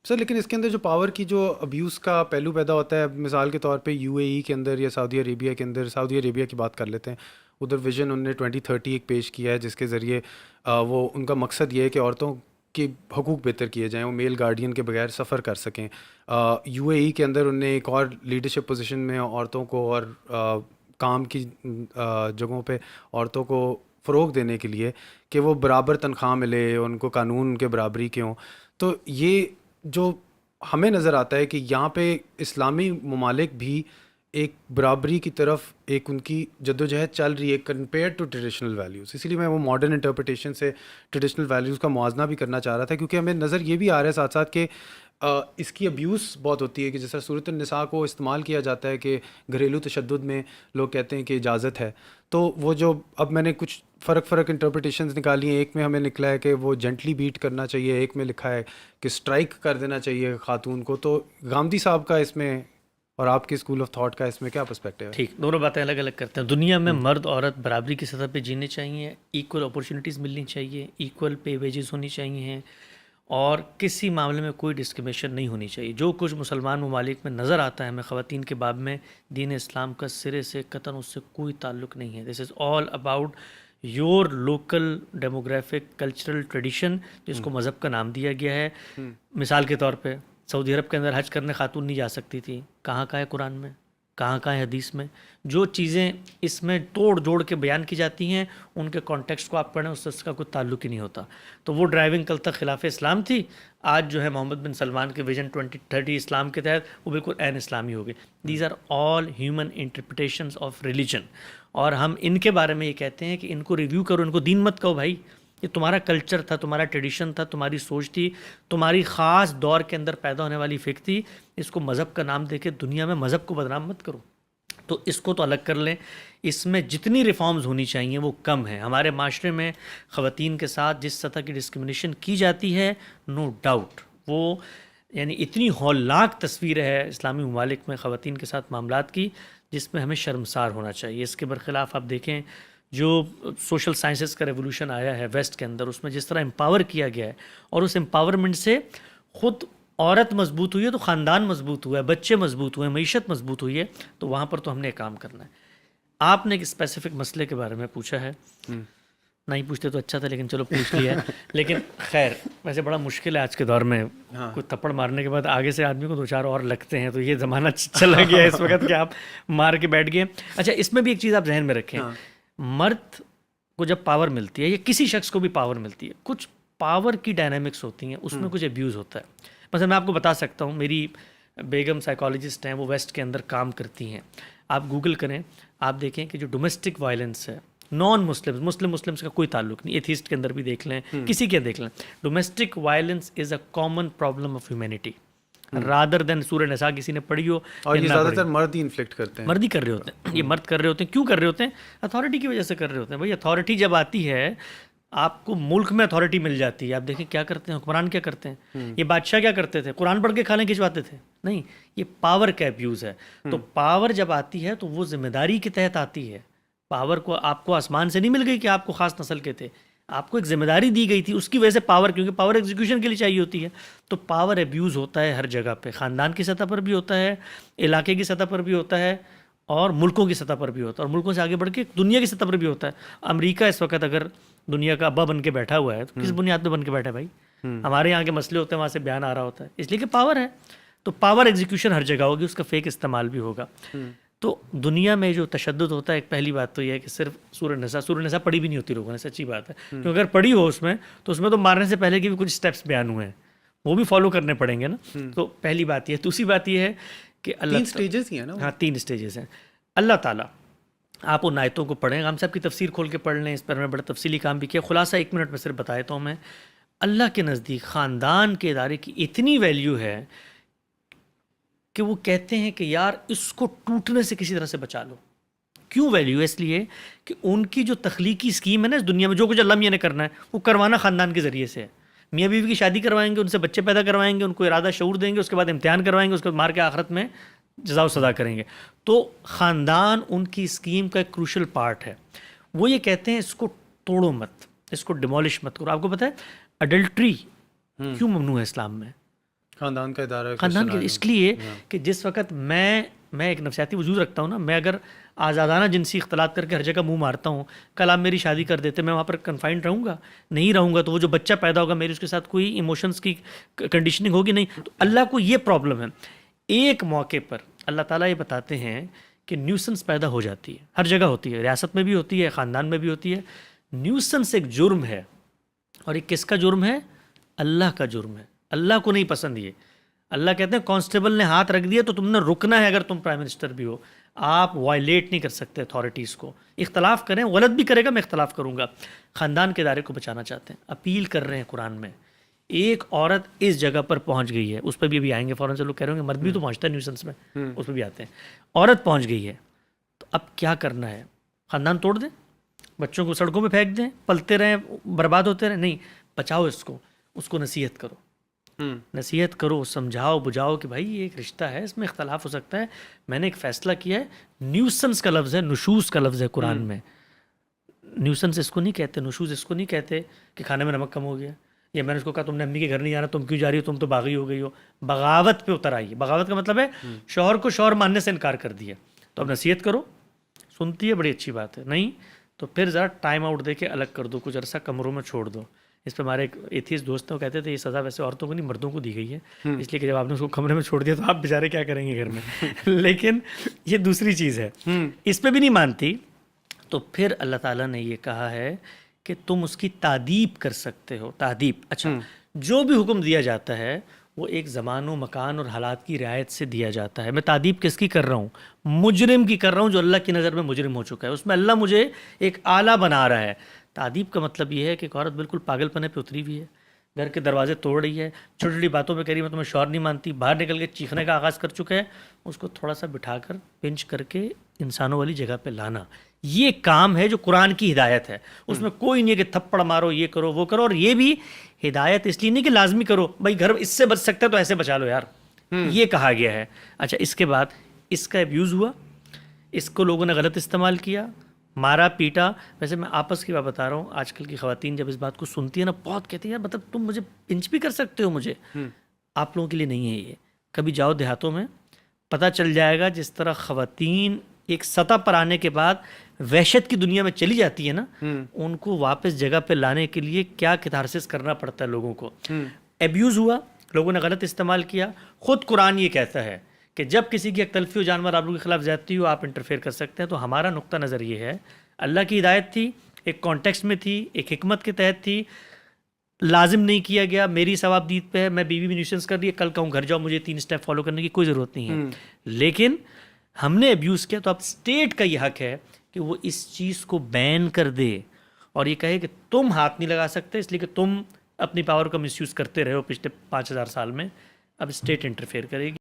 سر لیکن اس کے اندر جو پاور کی جو ابیوز کا پہلو پیدا ہوتا ہے، مثال کے طور پہ یو اے ای کے اندر یا سعودی عربیہ کے اندر، سعودی عربیہ کی بات کر لیتے ہیں، ادھر ویژن انہوں نے 2030 ایک پیش کیا ہے جس کے ذریعے وہ ان کا مقصد یہ ہے کہ عورتوں کے حقوق بہتر کیے جائیں، وہ میل گارڈین کے بغیر سفر کر سکیں۔ یو اے ای کے اندر انہوں نے ایک اور لیڈرشپ پوزیشن میں عورتوں کو اور کام کی جگہوں پہ عورتوں کو فروغ دینے کے لیے کہ وہ برابر تنخواہ ملے، ان کو قانون ان کے برابری کے ہوں۔ تو یہ جو ہمیں نظر آتا ہے کہ یہاں پہ اسلامی ممالک بھی ایک برابری کی طرف ایک ان کی جدوجہد چل رہی ہے کمپیئر ٹو ٹریڈیشنل ویلیوز، اسی لیے میں وہ ماڈرن انٹرپریٹیشن سے ٹریڈیشنل ویلیوز کا موازنہ بھی کرنا چاہ رہا تھا، کیونکہ ہمیں نظر یہ بھی آ رہا ہے ساتھ ساتھ کہ اس کی ابیوز بہت ہوتی ہے، کہ جیسا صورت النساء کو استعمال کیا جاتا ہے کہ گھریلو تشدد میں لوگ کہتے ہیں کہ اجازت ہے، تو وہ جو اب میں نے کچھ فرق انٹرپریٹیشنز نکالی ہیں، ایک میں ہمیں نکلا ہے کہ وہ جنٹلی بیٹ کرنا چاہیے، ایک میں لکھا ہے کہ اسٹرائک کر دینا چاہیے خاتون کو۔ تو گامدی صاحب کا اس میں اور آپ کے اسکول آف تھاٹ کا اس میں کیا پرسپیکٹو ہے؟ ٹھیک، دونوں باتیں الگ الگ کرتے ہیں۔ دنیا میں مرد عورت برابری کی سطح پہ جینے چاہیے، ایکول اپورچونیٹیز ملنی چاہیے، ایکول پے ویجز ہونی چاہیے، اور کسی معاملے میں کوئی ڈسکریمنیشن نہیں ہونی چاہیے۔ جو کچھ مسلمان ممالک میں نظر آتا ہے ہمیں خواتین کے باب میں، دین اسلام کا سرے سے قطعاً اس سے کوئی تعلق نہیں ہے۔ This is all about your local demographic cultural tradition, جس کو مذہب کا نام دیا گیا ہے۔ مثال کے طور پہ سعودی عرب کے اندر حج کرنے خاتون نہیں جا سکتی تھی، کہاں ہے قرآن میں، کہاں ہے حدیث میں؟ جو چیزیں اس میں توڑ جوڑ کے بیان کی جاتی ہیں ان کے کانٹیکسٹ کو آپ پڑھیں، اس سے اس کا کوئی تعلق ہی نہیں ہوتا۔ تو وہ ڈرائیونگ کل تک خلاف اسلام تھی، آج جو ہے محمد بن سلمان کے ویژن 2030 اسلام کے تحت وہ بالکل عین اسلامی ہو گئی۔ These are all human interpretations of religion, اور ہم ان کے بارے میں یہ کہتے ہیں کہ ان کو ریویو کرو، ان کو دین مت کہو بھائی، یہ تمہارا کلچر تھا، تمہارا ٹریڈیشن تھا، تمہاری سوچ تھی، تمہاری خاص دور کے اندر پیدا ہونے والی فکر تھی، اس کو مذہب کا نام دے کے دنیا میں مذہب کو بدنام مت کرو۔ تو اس کو تو الگ کر لیں۔ اس میں جتنی ریفارمز ہونی چاہیے وہ کم ہیں۔ ہمارے معاشرے میں خواتین کے ساتھ جس سطح کی ڈسکرمنیشن کی جاتی ہے، نو ڈاؤٹ وہ یعنی اتنی ہولناک تصویر ہے اسلامی ممالک میں خواتین کے ساتھ معاملات کی، جس میں ہمیں شرمسار ہونا چاہیے۔ اس کے برخلاف آپ دیکھیں جو سوشل سائنسز کا ریولوشن آیا ہے ویسٹ کے اندر، اس میں جس طرح امپاور کیا گیا ہے، اور اس امپاورمنٹ سے خود عورت مضبوط ہوئی ہے تو خاندان مضبوط ہوا ہے، بچے مضبوط ہوئے ہیں، معیشت مضبوط ہوئی ہے۔ تو وہاں پر تو ہم نے کام کرنا ہے۔ آپ نے ایک اسپیسیفک مسئلے کے بارے میں پوچھا ہے، نہیں پوچھتے تو اچھا تھا لیکن چلو پوچھ لیا ہے۔ لیکن خیر ویسے بڑا مشکل ہے آج کے دور میں، کوئی تھپڑ مارنے کے بعد آگے سے آدمی کو دو چار اور لگتے ہیں، تو یہ زمانہ چلا گیا ہے اس وقت کہ آپ مار کے بیٹھ گئے۔ اچھا، اس میں بھی ایک چیز آپ ذہن میں رکھیں، مرد کو جب پاور ملتی ہے یا کسی شخص کو بھی پاور ملتی ہے، کچھ پاور کی ڈائنامکس ہوتی ہیں، اس میں کچھ ابیوز ہوتا ہے۔ مثلا میں آپ کو بتا سکتا ہوں، میری بیگم سائیکالوجسٹ ہیں، وہ ویسٹ کے اندر کام کرتی ہیں۔ آپ گوگل کریں، آپ دیکھیں کہ جو ڈومیسٹک وائلنس ہے، نان مسلمس کا کوئی تعلق نہیں، ایتھیسٹ کے اندر بھی دیکھ لیں، کسی کے دیکھ لیں، domestic violence is a common problem of humanity rather than سورہ نساء کسی نے پڑھی ہو، اور یہ زیادہ تر مرد ہی انفلیکٹ کرتے ہیں، مرد ہی کر رہے ہوتے ہیں۔ یہ مرد کر رہے ہوتے ہیں، کیوں کر رہے ہوتے ہیں؟ اتھارٹی کی وجہ سے کر رہے ہوتے ہیں۔ بھائی اتھارٹی جب آتی ہے، آپ کو ملک میں اتھارٹی مل جاتی ہے، آپ دیکھیں کیا کرتے ہیں حکمران، کیا کرتے ہیں، یہ بادشاہ کیا کرتے تھے، قرآن پڑھ کے کھانے کھنچواتے تھے؟ نہیں، یہ پاور کا ابیوز ہے۔ تو پاور جب آتی ہے تو وہ ذمہ داری کے تحت آتی ہے۔ پاور کو آپ کو آسمان سے نہیں مل گئی کہ آپ کو خاص نسل کے تھے، آپ کو ایک ذمہ داری دی گئی تھی، اس کی وجہ سے پاور، کیونکہ پاور ایگزیکیوشن کے لیے چاہیے ہوتی ہے۔ تو پاور ابیوز ہوتا ہے ہر جگہ پہ، خاندان کی سطح پر بھی ہوتا ہے، علاقے کی سطح پر بھی ہوتا ہے، اور ملکوں کی سطح پر بھی ہوتا ہے، اور ملکوں سے آگے بڑھ کے دنیا کی سطح پر بھی ہوتا ہے۔ امریکہ اس وقت اگر دنیا کا ابا بن کے بیٹھا ہوا ہے تو کس بنیاد پہ بن کے بیٹھا ہے بھائی؟ ہمارے یہاں کے مسئلے ہوتے ہیں، وہاں سے بیان آ رہا ہوتا ہے، اس لیے کہ پاور ہے۔ تو پاور ایگزیکیوشن ہر جگہ ہوگی، اس کا فیک استعمال بھی ہوگا۔ تو دنیا میں جو تشدد ہوتا ہے، ایک پہلی بات تو یہ ہے کہ صرف سورہ نساء پڑھی بھی نہیں ہوتی لوگوں نے، سچی بات ہے، کیونکہ اگر پڑھی ہو اس میں تو مارنے سے پہلے کے بھی کچھ سٹیپس بیان ہوئے ہیں، وہ بھی فالو کرنے پڑیں گے نا۔ تو پہلی بات یہ ہے۔ دوسری بات یہ ہے کہ اللہ 3 سٹیجز ہی ہیں نا۔ ہاں، 3 سٹیجز ہیں۔ اللہ تعالیٰ، آپ ان آیتوں کو پڑھیں، ہم صاحب کی تفسیر کھول کے پڑھ لیں، اس پر میں بڑا تفصیلی کام بھی کیا، خلاصہ 1 منٹ میں صرف بتا دیتا ہوں میں۔ اللہ کے نزدیک خاندان کے ادارے کی اتنی ویلیو ہے کہ وہ کہتے ہیں کہ یار اس کو ٹوٹنے سے کسی طرح سے بچا لو۔ کیوں ویلیو ہے؟ اس لیے کہ ان کی جو تخلیقی اسکیم ہے نا اس دنیا میں، جو کچھ اللہ میاں نے کرنا ہے وہ کروانا خاندان کے ذریعے سے ہے۔ میاں بیوی کی شادی کروائیں گے، ان سے بچے پیدا کروائیں گے، ان کو ارادہ شعور دیں گے، اس کے بعد امتحان کروائیں گے، اس کے بعد مار کے آخرت میں جزا و سزا کریں گے۔ تو خاندان ان کی اسکیم کا ایک کروشل پارٹ ہے۔ وہ یہ کہتے ہیں اس کو توڑو مت، اس کو ڈیمولش مت کرو۔ آپ کو پتہ ہے اڈلٹری کیوں ممنوع ہے اسلام میں؟ خاندان کا ادارہ ہے خاندان Christian کے اس Island. لیے Yeah. کہ جس وقت میں ایک نفسیاتی وجود رکھتا ہوں نا، میں اگر آزادانہ جنسی اختلاط کر کے ہر جگہ منہ مارتا ہوں، کل آپ میری شادی کر دیتے، میں وہاں پر کنفائنڈ رہوں گا؟ نہیں رہوں گا. تو وہ جو بچہ پیدا ہوگا میری اس کے ساتھ کوئی ایموشنس کی کنڈیشننگ ہوگی نہیں. تو اللہ کو یہ پرابلم ہے. ایک موقع پر اللہ تعالیٰ یہ بتاتے ہیں کہ نیوسنس پیدا ہو جاتی ہے، ہر جگہ ہوتی ہے، ریاست میں بھی ہوتی ہے، خاندان میں بھی ہوتی ہے. نیوسنس ایک جرم ہے، اور یہ کس کا جرم ہے؟ اللہ کا جرم ہے. اللہ کو نہیں پسند یہ. اللہ کہتے ہیں کانسٹیبل نے ہاتھ رکھ دیا تو تم نے رکنا ہے. اگر تم پرائم منسٹر بھی ہو، آپ وائلیٹ نہیں کر سکتے اتھارٹیز کو. اختلاف کریں، غلط بھی کرے گا میں اختلاف کروں گا. خاندان کے ادارے کو بچانا چاہتے ہیں، اپیل کر رہے ہیں قرآن میں. ایک عورت اس جگہ پر پہنچ گئی ہے، اس پہ بھی ابھی آئیں گے فوراً سے. لوگ کہہ رہے ہوں گے مرد بھی تو پہنچتا ہے نیوسنس میں، اس پہ بھی آتے ہیں. عورت پہنچ گئی ہے تو اب کیا کرنا ہے؟ خاندان توڑ دیں، بچوں کو سڑکوں پہ پھینک دیں، پلتے رہیں، برباد ہوتے رہیں؟ نہیں، بچاؤ اس کو نصیحت کرو. نصیحت کرو، سمجھاؤ بجھاؤ کہ بھائی یہ ایک رشتہ ہے، اس میں اختلاف ہو سکتا ہے. میں نے ایک فیصلہ کیا ہے. نیوسنس کا لفظ ہے، نشوز کا لفظ ہے قرآن میں. نیوسنس اس کو نہیں کہتے، نشوز اس کو نہیں کہتے کہ کھانے میں نمک کم ہو گیا، یا میں نے اس کو کہا تم نے امی کے گھر نہیں جانا، تم کیوں جا رہی ہو، تم تو باغی ہو گئی ہو. بغاوت پہ اتر آئی. بغاوت کا مطلب ہے شوہر کو شوہر ماننے سے انکار کر دیا. تو اب نصیحت کرو، سنتی ہے، بڑی اچھی بات ہے. نہیں تو پھر ذرا ٹائم آؤٹ دے کے الگ کر دو، کچھ عرصہ کمروں میں چھوڑ دو. اس پہ ہمارے ایک ایتھیسٹ دوست ہیں، وہ کہتے تھے یہ سزا ویسے عورتوں کو نہیں مردوں کو دی گئی ہے، اس لیے کہ جب آپ نے اس کو کمرے میں چھوڑ دیا تو آپ بیچارے کیا کریں گے گھر میں. لیکن یہ دوسری چیز ہے. اس پہ بھی نہیں مانتی تو پھر اللہ تعالیٰ نے یہ کہا ہے کہ تم اس کی تعدیب کر سکتے ہو. تعدیب، اچھا، جو بھی حکم دیا جاتا ہے وہ ایک زمان و مکان اور حالات کی رعایت سے دیا جاتا ہے. میں تعدیب کس کی کر رہا ہوں؟ مجرم کی کر رہا ہوں، جو اللہ کی نظر میں مجرم ہو چکا ہے. اس میں اللہ مجھے ایک آلہ بنا رہا ہے. تعدیب کا مطلب یہ ہے کہ ایک عورت بالکل پاگل پنے پہ اتری ہوئی ہے، گھر کے دروازے توڑ رہی ہے، چھوٹی چھوٹی باتوں پہ کہہ رہی ہے میں تمہیں شوہر نہیں مانتی، باہر نکل کے چیخنے کا آغاز کر چکا ہے. اس کو تھوڑا سا بٹھا کر پنچ کر کے انسانوں والی جگہ پہ لانا، یہ کام ہے جو قرآن کی ہدایت ہے. اس میں کوئی نہیں ہے کہ تھپڑ مارو، یہ کرو وہ کرو. اور یہ بھی ہدایت اس لیے نہیں کہ لازمی کرو، بھائی گھر اس سے بچ سکتا ہے تو ایسے بچا لو یار، یہ کہا گیا ہے. اچھا، اس کے بعد اس کا ابیوز ہوا، اس کو لوگوں نے غلط استعمال کیا، مارا پیٹا. ویسے میں آپس کی بات بتا رہا ہوں، آج کل کی خواتین جب اس بات کو سنتی ہیں نا، بہت کہتی ہیں یار مطلب تم مجھے پنچ بھی کر سکتے ہو مجھے. آپ لوگوں کے لیے نہیں ہے یہ. کبھی جاؤ دیہاتوں میں، پتہ چل جائے گا جس طرح خواتین ایک سطح پر آنے کے بعد وحشت کی دنیا میں چلی جاتی ہے نا، ان کو واپس جگہ پہ لانے کے لیے کیا کتھارسس کرنا پڑتا ہے لوگوں کو. ایبیوز ہوا، لوگوں نے غلط استعمال کیا. خود قرآن یہ کہتا ہے کہ جب کسی کی ایک تلفی ہو، جانور آپ لوگوں کے خلاف زیادتی ہو، آپ انٹرفیئر کر سکتے ہیں. تو ہمارا نقطہ نظر یہ ہے، اللہ کی ہدایت تھی، ایک کانٹیکسٹ میں تھی، ایک حکمت کے تحت تھی، لازم نہیں کیا گیا. میری ثواب دید پہ ہے، میں بیوی بھی نیوسنس کر رہی ہے، کل کہوں گھر جاؤ مجھے 3 اسٹیپ فالو کرنے کی کوئی ضرورت نہیں ہے. لیکن ہم نے ابیوز کیا تو اب اسٹیٹ کا یہ حق ہے کہ وہ اس چیز کو بین کر دے اور یہ کہے کہ تم ہاتھ نہیں لگا سکتے اس لیے کہ تم اپنی پاور کا مس یوز کرتے رہے ہو پچھلے 5000 سال میں. اب اسٹیٹ انٹرفیئر کرے گی.